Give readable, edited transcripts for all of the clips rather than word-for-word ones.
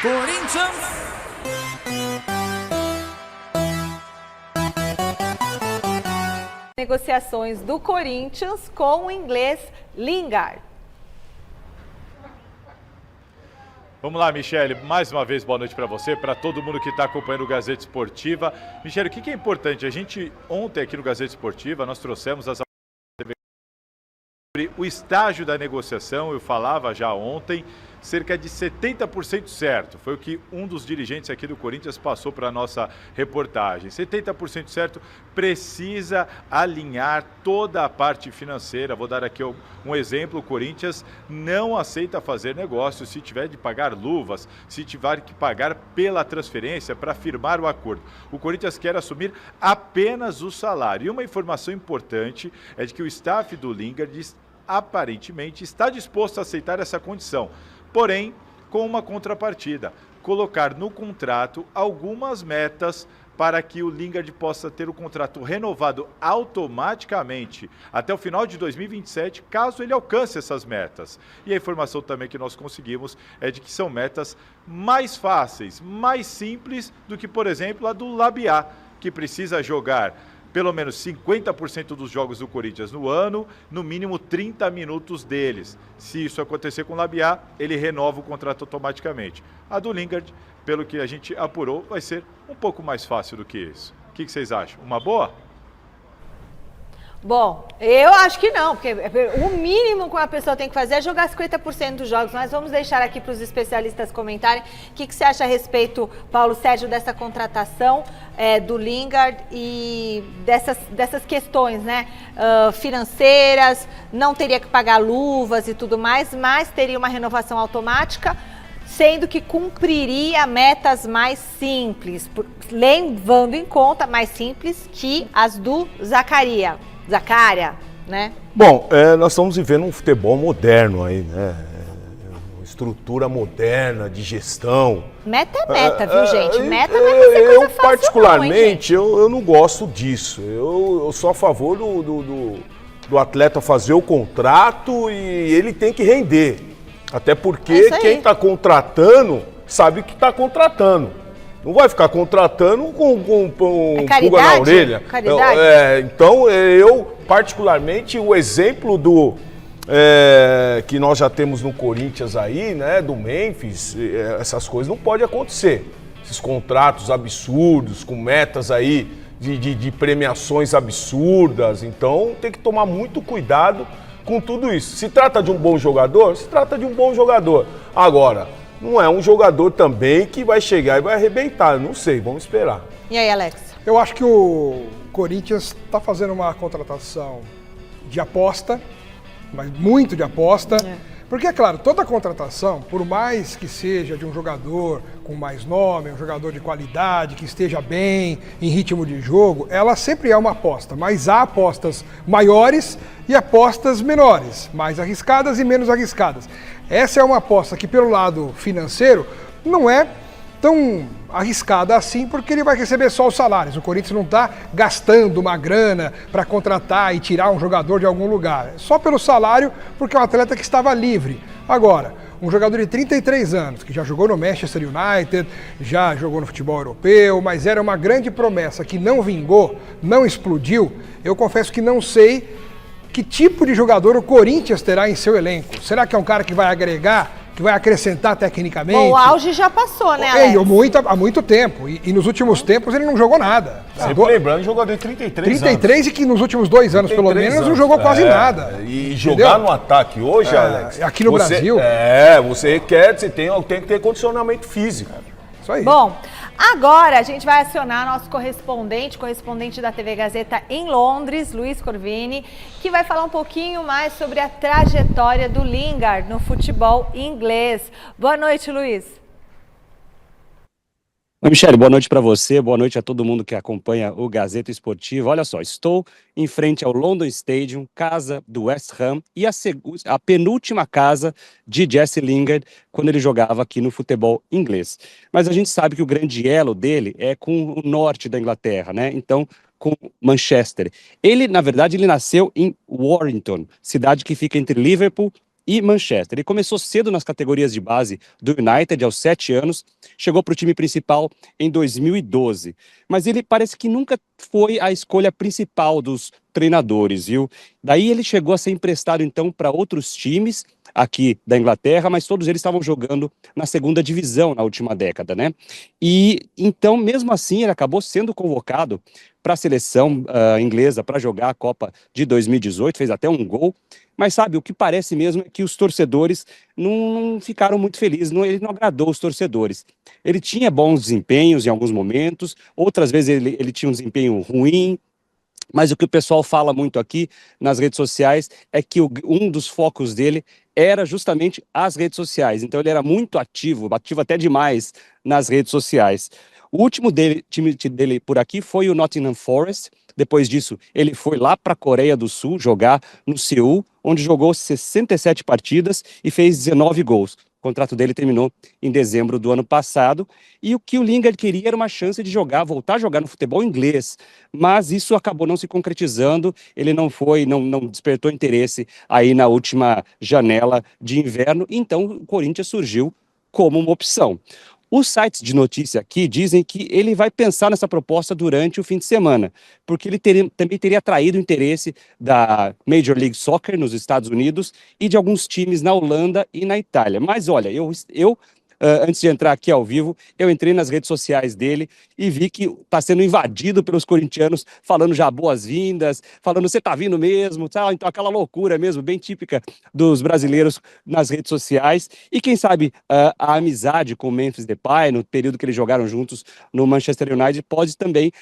Corinthians. Negociações do Corinthians com o inglês Lingard. Vamos lá, Michele, mais uma vez boa noite para você, para todo mundo que está acompanhando o Gazeta Esportiva. Michele, o que é importante? A gente, ontem aqui no Gazeta Esportiva, nós trouxemos as sobre o estágio da negociação. Eu falava já ontem, cerca de 70% certo. Foi o que um dos dirigentes aqui do Corinthians passou para a nossa reportagem. 70% certo, precisa alinhar toda a parte financeira. Vou dar aqui um exemplo: o Corinthians não aceita fazer negócio se tiver de pagar luvas, se tiver que pagar pela transferência para firmar o acordo. O Corinthians quer assumir apenas o salário. E uma informação importante é de que o staff do Lingard aparentemente está disposto a aceitar essa condição, porém com uma contrapartida: colocar no contrato algumas metas para que o Lingard possa ter o contrato renovado automaticamente até o final de 2027, caso ele alcance essas metas. E a informação também que nós conseguimos é de que são metas mais fáceis, mais simples do que, por exemplo, a do Labiá, que precisa jogar pelo menos 50% dos jogos do Corinthians no ano, no mínimo 30 minutos deles. Se isso acontecer com o Labiá, ele renova o contrato automaticamente. A do Lingard, pelo que a gente apurou, vai ser um pouco mais fácil do que isso. O que vocês acham? Uma boa? Bom, eu acho que não, porque o mínimo que uma pessoa tem que fazer é jogar 50% dos jogos. Nós vamos deixar aqui para os especialistas comentarem o que você acha a respeito, Paulo Sérgio, dessa contratação do Lingard e dessas questões, né, financeiras. Não teria que pagar luvas e tudo mais, mas teria uma renovação automática, sendo que cumpriria metas mais simples, levando em conta mais simples que as do Zaccaria, né? Bom, nós estamos vivendo um futebol moderno aí, né? Uma estrutura moderna de gestão. Meta é meta, viu, gente? Meta não é fazer coisa eu, fácil, particularmente, não, hein, eu não gosto disso. Eu sou a favor do atleta fazer o contrato e ele tem que render. Até porque quem está contratando sabe o que está contratando. Não vai ficar contratando com pulga na orelha. Caridade? Então, eu, particularmente, o exemplo que nós já temos no Corinthians aí, né, do Memphis, essas coisas não podem acontecer. Esses contratos absurdos, com metas aí de premiações absurdas. Então, tem que tomar muito cuidado com tudo isso. Se trata de um bom jogador, se trata de um bom jogador. Agora, não é um jogador também que vai chegar e vai arrebentar. Não sei, vamos esperar. E aí, Alex? Eu acho que o Corinthians está fazendo uma contratação de aposta, mas muito de aposta. Porque, é claro, toda contratação, por mais que seja de um jogador com mais nome, um jogador de qualidade, que esteja bem, em ritmo de jogo, ela sempre é uma aposta. Mas há apostas maiores e apostas menores, mais arriscadas e menos arriscadas. Essa é uma aposta que, pelo lado financeiro, não é tão arriscada assim, porque ele vai receber só os salários. O Corinthians não está gastando uma grana para contratar e tirar um jogador de algum lugar. É só pelo salário, porque é um atleta que estava livre. Agora, um jogador de 33 anos, que já jogou no Manchester United, já jogou no futebol europeu, mas era uma grande promessa que não vingou, não explodiu, eu confesso que não sei que tipo de jogador o Corinthians terá em seu elenco. Será que é um cara que vai agregar, que vai acrescentar tecnicamente? Bom, o auge já passou, né, Alex? Há muito tempo. E nos últimos tempos ele não jogou nada. Sempre lembrando, jogador de 33 anos. E que nos últimos 2 anos, pelo menos, não jogou quase nada. E jogar no ataque hoje, Alex... Aqui no Brasil... Você tem que ter condicionamento físico. Isso aí. Bom, agora a gente vai acionar nosso correspondente da TV Gazeta em Londres, Luiz Corvini, que vai falar um pouquinho mais sobre a trajetória do Lingard no futebol inglês. Boa noite, Luiz. Oi, Michele, boa noite para você, boa noite a todo mundo que acompanha o Gazeta Esportiva. Olha só, estou em frente ao London Stadium, casa do West Ham, e a penúltima casa de Jesse Lingard quando ele jogava aqui no futebol inglês. Mas a gente sabe que o grande elo dele é com o norte da Inglaterra, né? Então, com Manchester. Ele, na verdade, ele nasceu em Warrington, cidade que fica entre Liverpool e Manchester. Ele começou cedo nas categorias de base do United, aos 7 anos, chegou para o time principal em 2012. Mas ele parece que nunca foi a escolha principal dos treinadores, viu? Daí ele chegou a ser emprestado, então, para outros times aqui da Inglaterra, mas todos eles estavam jogando na segunda divisão na última década, né? E então, mesmo assim, ele acabou sendo convocado para a seleção inglesa para jogar a Copa de 2018, fez até um gol. Mas sabe, o que parece mesmo é que os torcedores não ficaram muito felizes, ele não agradou os torcedores. Ele tinha bons desempenhos em alguns momentos, outras vezes ele tinha um desempenho ruim, mas o que o pessoal fala muito aqui nas redes sociais é que um dos focos dele era justamente as redes sociais. Então ele era muito ativo até demais nas redes sociais. O último time dele por aqui foi o Nottingham Forest. Depois disso, ele foi lá para a Coreia do Sul jogar no Seul, onde jogou 67 partidas e fez 19 gols. O contrato dele terminou em dezembro do ano passado, e o que o Lingard queria era uma chance de voltar a jogar no futebol inglês, mas isso acabou não se concretizando, ele não despertou interesse aí na última janela de inverno, então o Corinthians surgiu como uma opção. Os sites de notícia aqui dizem que ele vai pensar nessa proposta durante o fim de semana, porque ele também teria atraído o interesse da Major League Soccer nos Estados Unidos e de alguns times na Holanda e na Itália. Mas olha, eu antes de entrar aqui ao vivo, eu entrei nas redes sociais dele e vi que está sendo invadido pelos corintianos, falando já boas-vindas, falando você está vindo mesmo, tá? Então aquela loucura mesmo, bem típica dos brasileiros nas redes sociais. E quem sabe a amizade com o Memphis Depay, no período que eles jogaram juntos no Manchester United, pode também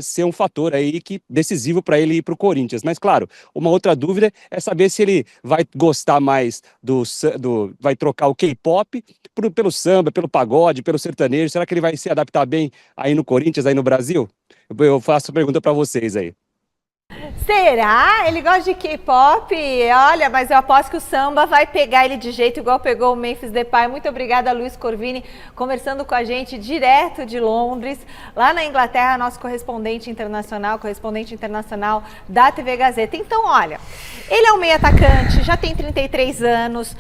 ser um fator aí decisivo para ele ir para o Corinthians. Mas claro, uma outra dúvida é saber se ele vai gostar mais vai trocar o K-pop pelo samba, pelo pagode, pelo sertanejo. Será que ele vai se adaptar bem aí no Corinthians, aí no Brasil? Eu faço a pergunta para vocês aí. Será? Ele gosta de K-pop? Olha, mas eu aposto que o samba vai pegar ele de jeito igual pegou o Memphis Depay. Muito obrigada, Luiz Corvini, conversando com a gente direto de Londres, lá na Inglaterra, nosso correspondente internacional da TV Gazeta. Então, olha, ele é um meio atacante, já tem 33 anos,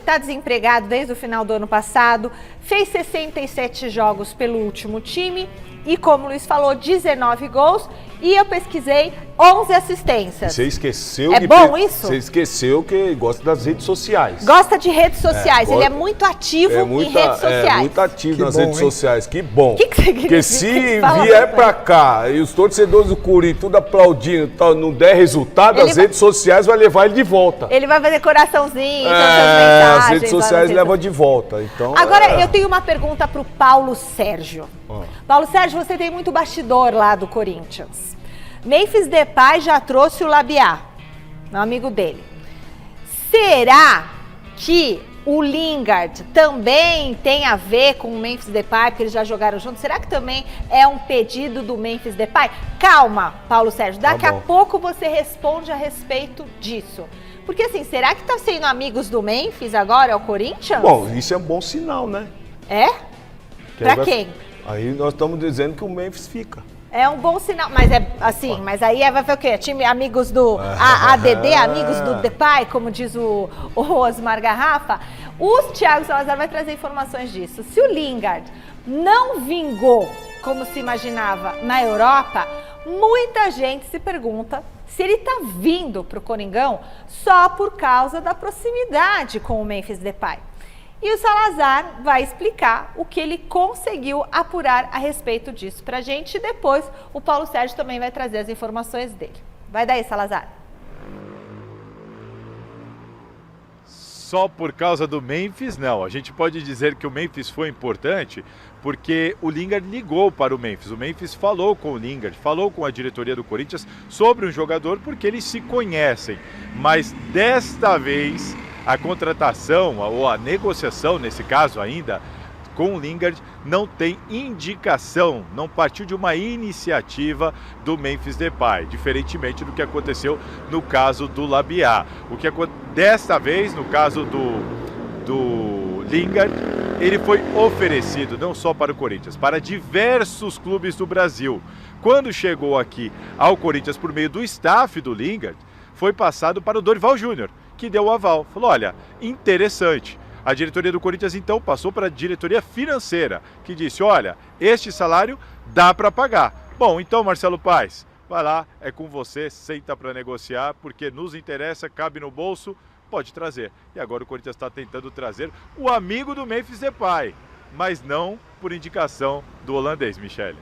tá desempregado desde o final do ano passado, fez 67 jogos pelo último time e, como o Luiz falou, 19 gols. E eu pesquisei 11 assistências. Você esqueceu bom isso? Você esqueceu que gosta das redes sociais. Gosta de redes sociais. Ele é muito ativo em redes sociais. É muito ativo nas redes sociais. Que bom. O que significa? Porque se vier pra cá e os torcedores do Corinthians tudo aplaudindo, não der resultado, as redes sociais vai levar ele de volta. Ele vai fazer coraçãozinho, mensagens. As redes sociais levam de volta. Então, agora, eu tenho uma pergunta pro Paulo Sérgio. Paulo Sérgio, você tem muito bastidor lá do Corinthians. Memphis Depay já trouxe o Labiá, meu amigo dele. Será que o Lingard também tem a ver com o Memphis Depay, porque eles já jogaram juntos? Será que também é um pedido do Memphis Depay? Calma, Paulo Sérgio, daqui a pouco você responde a respeito disso. Porque assim, será que tá sendo amigos do Memphis agora, é o Corinthians? Bom, isso é um bom sinal, né? É? Pra quem? Aí nós estamos dizendo que o Memphis fica. É um bom sinal, mas é assim, mas aí vai ver o quê? Time amigos do ADD, amigos do Depay, como diz o Osmar Garrafa. O Thiago Salazar vai trazer informações disso. Se o Lingard não vingou como se imaginava na Europa, muita gente se pergunta se ele está vindo para o Coringão só por causa da proximidade com o Memphis Depay. E o Salazar vai explicar o que ele conseguiu apurar a respeito disso pra gente. E depois o Paulo Sérgio também vai trazer as informações dele. Vai daí, Salazar. Só por causa do Memphis, não. A gente pode dizer que o Memphis foi importante porque o Lingard ligou para o Memphis. O Memphis falou com o Lingard, falou com a diretoria do Corinthians sobre um jogador porque eles se conhecem. Mas desta vez a contratação ou a negociação, nesse caso ainda, com o Lingard não tem indicação, não partiu de uma iniciativa do Memphis Depay, diferentemente do que aconteceu no caso do Labiá. Desta vez, no caso do Lingard, ele foi oferecido não só para o Corinthians, para diversos clubes do Brasil. Quando chegou aqui ao Corinthians por meio do staff do Lingard, foi passado para o Dorival Júnior, que deu o aval. Falou, olha, interessante. A diretoria do Corinthians, então, passou para a diretoria financeira, que disse, olha, este salário dá para pagar. Bom, então, Marcelo Paes, vai lá, é com você, senta para negociar, porque nos interessa, cabe no bolso, pode trazer. E agora o Corinthians está tentando trazer o amigo do Memphis Depay, mas não por indicação do holandês, Michele.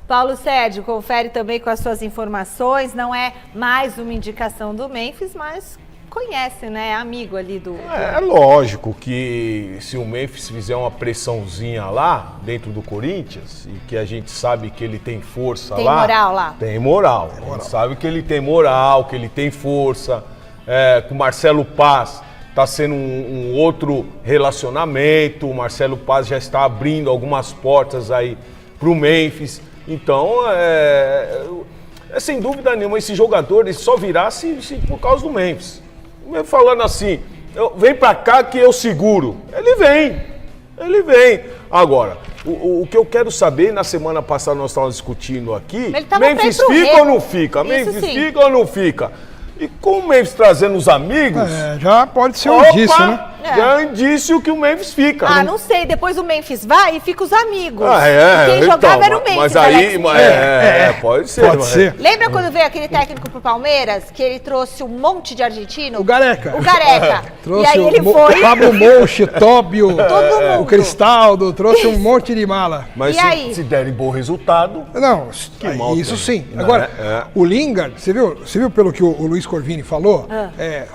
Paulo Sérgio, confere também com as suas informações, não é mais uma indicação do Memphis, mas conhece, né, é amigo ali do... É lógico que se o Memphis fizer uma pressãozinha lá, dentro do Corinthians, e que a gente sabe que ele tem força Tem lá... moral lá. Tem moral. A gente sabe que ele tem moral, que ele tem força. Com o Marcelo Paes está sendo um outro relacionamento. O Marcelo Paes já está abrindo algumas portas aí para o Memphis. Então, sem dúvida nenhuma, esse jogador ele só virá se por causa do Memphis. Falando assim, vem pra cá que eu seguro. Ele vem. Agora, o que eu quero saber, na semana passada nós estávamos discutindo aqui, Memphis fica ou não fica? Memphis fica ou não fica? E com o Memphis trazendo os amigos... já pode ser um indício, né? Já é um indício que o Memphis fica. Não sei, depois o Memphis vai e fica os amigos. Quem jogava era o Memphis. Mas aí, pode ser. Pode ser. Lembra quando veio aquele técnico pro Palmeiras, que ele trouxe um monte de argentino? O Gareca. Trouxe e aí ele foi... Pablo Monchi, Tóbio, Todo mundo. o Cristaldo, trouxe um monte de mala. Mas E aí? se derem bom resultado... Não, mal isso tem, sim. Agora, o Lingard, você viu pelo que o Luiz Corvini falou? É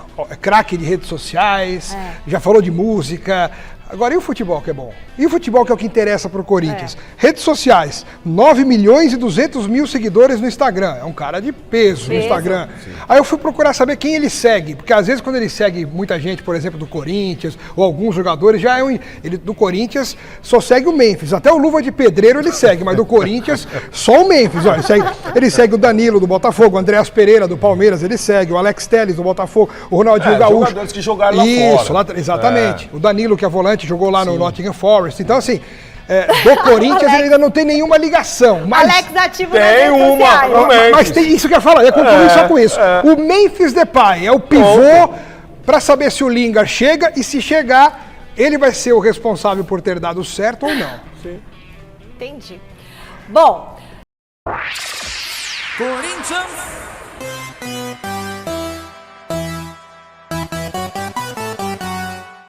craque de redes sociais, já falou de música. Agora, e o futebol que é bom? E o futebol que é o que interessa pro Corinthians? Redes sociais, 9 milhões e 200 mil seguidores no Instagram. É um cara de peso no Instagram. Sim. Aí eu fui procurar saber quem ele segue, porque às vezes quando ele segue muita gente, por exemplo, do Corinthians, ou alguns jogadores, já ele do Corinthians só segue o Memphis. Até o Luva de Pedreiro ele segue, mas do Corinthians só o Memphis. Ó, ele segue o Danilo do Botafogo, o Andréas Pereira do Palmeiras, ele segue, o Alex Telles do Botafogo, o Ronaldinho Gaúcho. Jogadores que jogaram lá fora. Exatamente. O Danilo, que é volante, jogou lá no Nottingham Forest. Então, assim, do Corinthians ele ainda não tem nenhuma ligação. Mas Alex ativo tem nas redes sociais. mas tem isso que eu ia falar, ia concluir só com isso. O Memphis Depay é o pivô para saber se o Lingard chega e se chegar, ele vai ser o responsável por ter dado certo ou não. Sim. Entendi. Bom... Corinthians